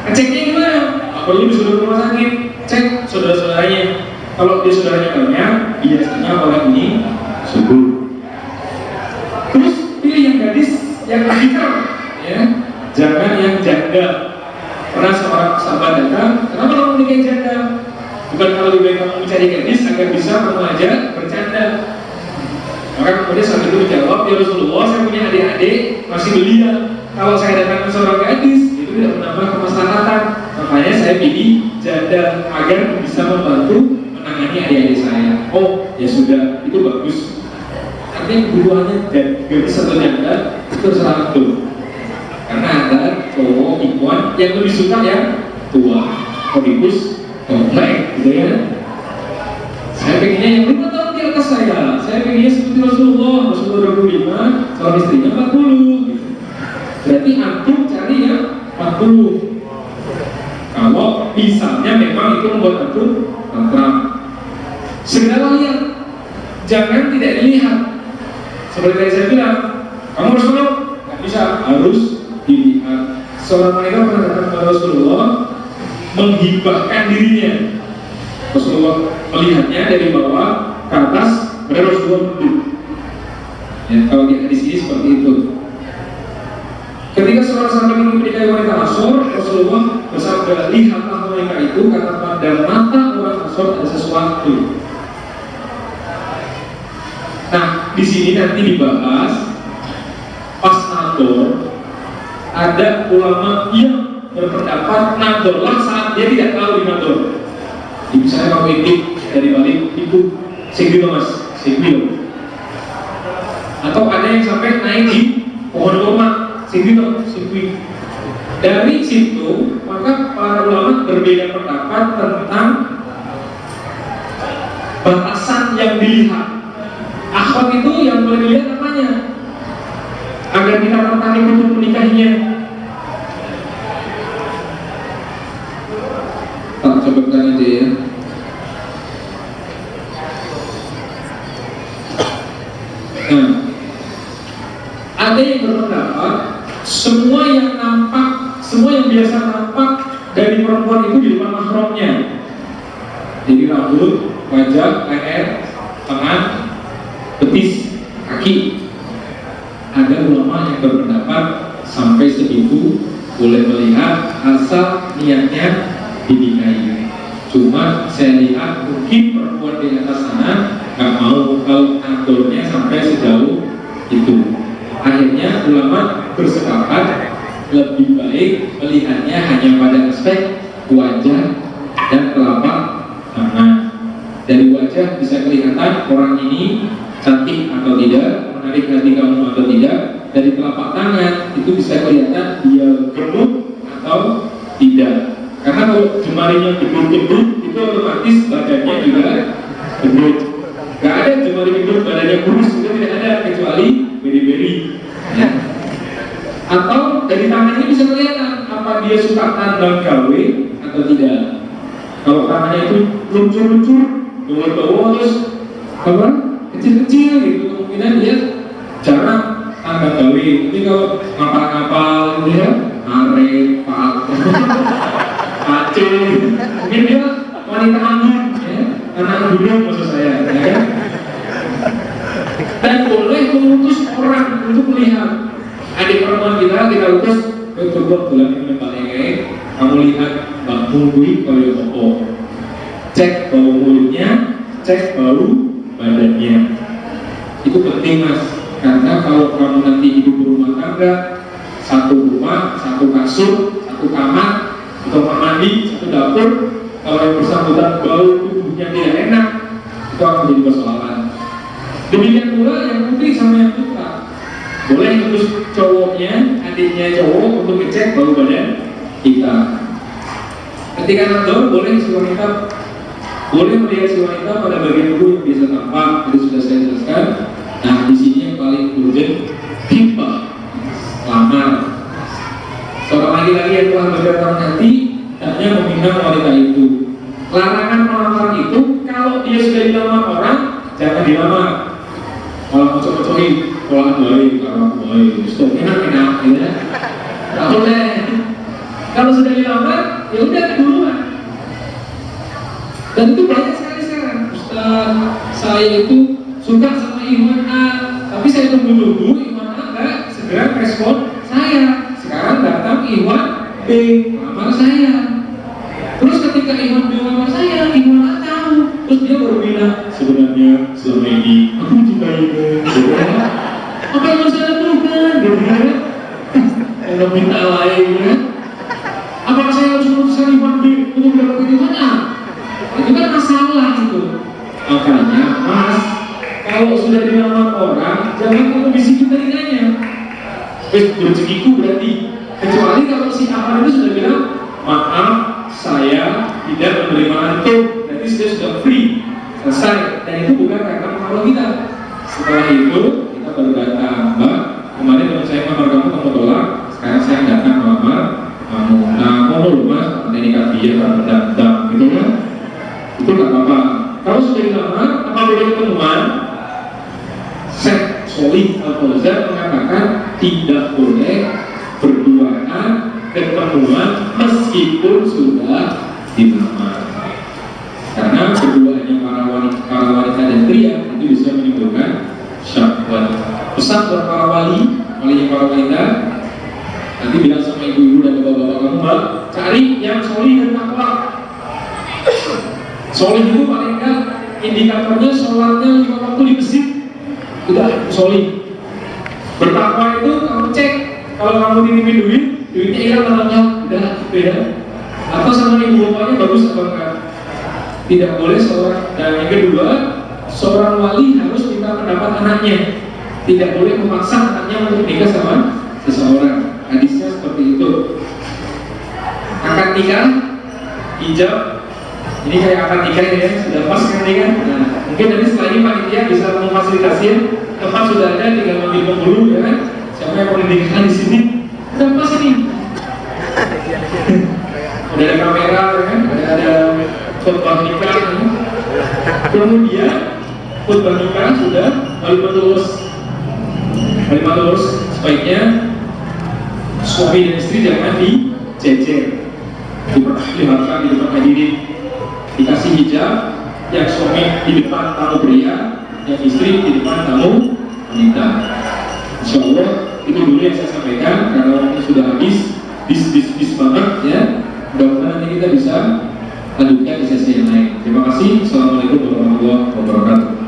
Ngeceknya gimana? Perlu disuruh ke rumah sakit, cek saudara-saudaranya. Kalau dia saudaranya banyak, biasanya orang ini subur. Terus pilih yang gadis yang pintar, ya. Jangan yang janda. Pernah seorang sahabat datang, kenapa kamu nikahin janda? Bukan kalau lebih baik kamu mencari gadis agar bisa mengajak bercanda. Maka kemudian saat itu menjawab, ya Rasulullah, saya punya adik-adik masih belia. Kalau saya datang ke seorang gadis, itu tidak menambah kemaslahatan. Makanya saya pilih janda agar bisa membantu menangani adik-adik saya. Oh, ya sudah, itu bagus. Artinya kebutuhannya dan gadis atau janda itu terserah tuh. Karena ada cowok ikhwan yang lebih suka yang tua, kodipus, komplek, gitu ya. Saya pengennya yang 5 tahun di atas saya pengennya seperti Rasulullah 25, suami istrinya 40 gitu. Berarti antum cari yang 40. Kalau misalnya memang itu membuat antum tentram. Segala lihat, jangan tidak dilihat. Seperti tadi saya bilang, kamu harus meluk, nggak bisa, harus dilihat. Seorang wanita pernah datang kepada Rasulullah menghibahkan dirinya. Rasulullah melihatnya dari bawah ke atas, kemudian Rasulullah duduk. Ya, kalau di hadis ini seperti itu. Ketika seorang sahabat ingin menikahi wanita Ansor, Rasulullah bersabda, lihatlah wanita itu, karena pada mata orang Ansor ada sesuatu. Nah, di sini nanti dibahas pas nador, ada ulama yang berpendapat nadorlah saat dia tidak tahu di nador. Misalnya kamu ikut dari balik itu segwil mas, segwil. Atau ada yang sampai naik di pohon kurma, segwil. Dari situ maka para ulama berbeda pendapat tentang batasan yang dilihat. Akhwat itu yang boleh dilihat namanya, agar kita tertarik untuk menikahinya. Tak sebutkan itu ya. Nah, ada yang berpendapat semua yang nampak, semua yang biasa nampak dari perempuan itu di depan mahramnya. Jadi rambut, wajah, leher, tangan, betis, kaki. Ada ulama yang berpendapat sampai segitu boleh melihat asal niatnya dinikahi. Cuma saya lihat mungkin perempuan di atas sana nggak mau kalau aturnya sampai sejauh itu. Akhirnya ulama bersepakat lebih baik melihatnya hanya pada aspek wajah dan telapak tangan. Dari wajah bisa kelihatan orang ini cantik atau tidak, menarik hati kamu atau tidak. Dari telapak tangan itu bisa kelihatan dia gemuk atau tidak. Karena kalau jemarinya gendut-gendut itu otomatis badannya juga gendut. Gak ada jemari gendut badannya kurus, itu tidak ada kecuali beri-beri. Ya. Atau dari tangannya bisa kelihatan apa dia suka tambang gawe atau tidak. Kalau tangannya itu luncur-luncur, bawah terus apa? Kecil-kecil gitu, kemungkinan dia jarang tambang gawe. Tapi kalau ngapal-ngapal gitu ya, arep, pak Aceh, mungkin dia wanita anggun, ya, anak gunung maksud saya, ya kan? Dan boleh mengutus orang untuk melihat adik perempuan kita utus, coba bulan ini pakai, kamu lihat bak munggui koyo opo, cek bau mulutnya, cek bau badannya, itu penting mas, karena kalau kamu nanti hidup berumah tangga, satu rumah, satu kasur, satu kamar, atau mandi, satu dapur, kalau yang bersangkutan bau tubuhnya tidak enak, itu akan menjadi persoalan. Demikian pula yang putri sama yang putra, boleh terus cowoknya, adiknya cowok untuk ngecek bau badan kita. Ketika nador, boleh si wanita boleh melihat si wanita pada bagian tubuh yang biasa tampak, itu sudah saya jelaskan. Nah, di sini yang paling urgent, timbah lamar. Seorang laki-laki yang telah berdatang hati hendaknya meminang wanita itu. Larangan melamar itu kalau dia sudah dilamar orang, jangan dilamar. Kalau cocok-cocokin, kalau baik, kalau baik, stop enak-enak, ya. Tak boleh. Kalau sudah dilamar, ya udah duluan. Dan itu banyak sekali sekarang. Ustaz, saya itu suka sama Iwan A, tapi saya tunggu-tunggu Iwan A nggak segera respon saya. Sekarang datang Iwan B, lamar saya. Terus ketika Iwan B lamar saya, Iwan A tahu. Terus dia baru bilang, sebenarnya selama ini aku mencintai Iwan. Apa yang harus saya lakukan? Gitu kan? Kalau minta lain, ya. Apakah saya harus memutuskan Iwan B untuk mendapatkan Iwan A? Itu kan masalah itu. Makanya, Mas, kalau sudah dilamar orang, jangan kamu bisikin telinganya. Rezekiku berarti. Kecuali kalau si Ahmad itu sudah bilang, maaf, saya tidak menerima antum. Berarti saya sudah free, selesai. Dan itu bukan karena pengaruh kita. Setelah itu, kita baru datang, Mbak. Kemarin kalau saya melamar kamu tolak. Sekarang saya datang melamar kamu. Nah, ngomong Mas, ini kafiah, datang, gitu kan? Itu nggak apa-apa. Kalau sudah dilamar, apa boleh ketemuan? Syekh Sholih Al-Fauzan mengatakan tidak boleh berduaan ketemuan meskipun sudah dilamar. Karena berduanya para wanita dan pria itu bisa menimbulkan syahwat. Pesan buat para wali para wanita, nanti bilang sama ibu-ibu dan bapak-bapak kamu, Mbak, cari yang sholih dan takwa. Sholih itu paling enggak indikatornya sholatnya 5 waktu di masjid, udah sholih. Bertakwa itu kamu cek, kalau kamu dititipin duitnya hilang namanya, udah beda. Atau sama ibu bapaknya bagus apa enggak? Tidak boleh seorang. Dan yang kedua, seorang wali harus minta pendapat anaknya. Tidak boleh memaksa anaknya untuk nikah sama seseorang. Hadisnya seperti itu. Akad nikah, ijab. Ini kayak akad nikah ya, sudah pas kan ini kan. Nah, mungkin nanti setelah ini panitia bisa memfasilitasi. Tempat sudah ada, tinggal ambil penghulu ya kan. Siapa yang mau dinikahkan di sini? Sudah pas ini. Udah ada kamera ya kan, ada khutbah nikah. Ya. Kemudian khutbah nikah sudah kalimat lurus. Sebaiknya suami dan istri jangan dijejer, diperlihatkan di depan hadirin. Dikasih hijab, yang suami di depan tamu pria, yang istri di depan tamu wanita. Insya Allah itu dulu yang saya sampaikan, karena waktu sudah habis, bis banget ya. Mudah-mudahan nanti kita bisa lanjutkan di sesi yang lain. Terima kasih. Assalamualaikum warahmatullahi wabarakatuh.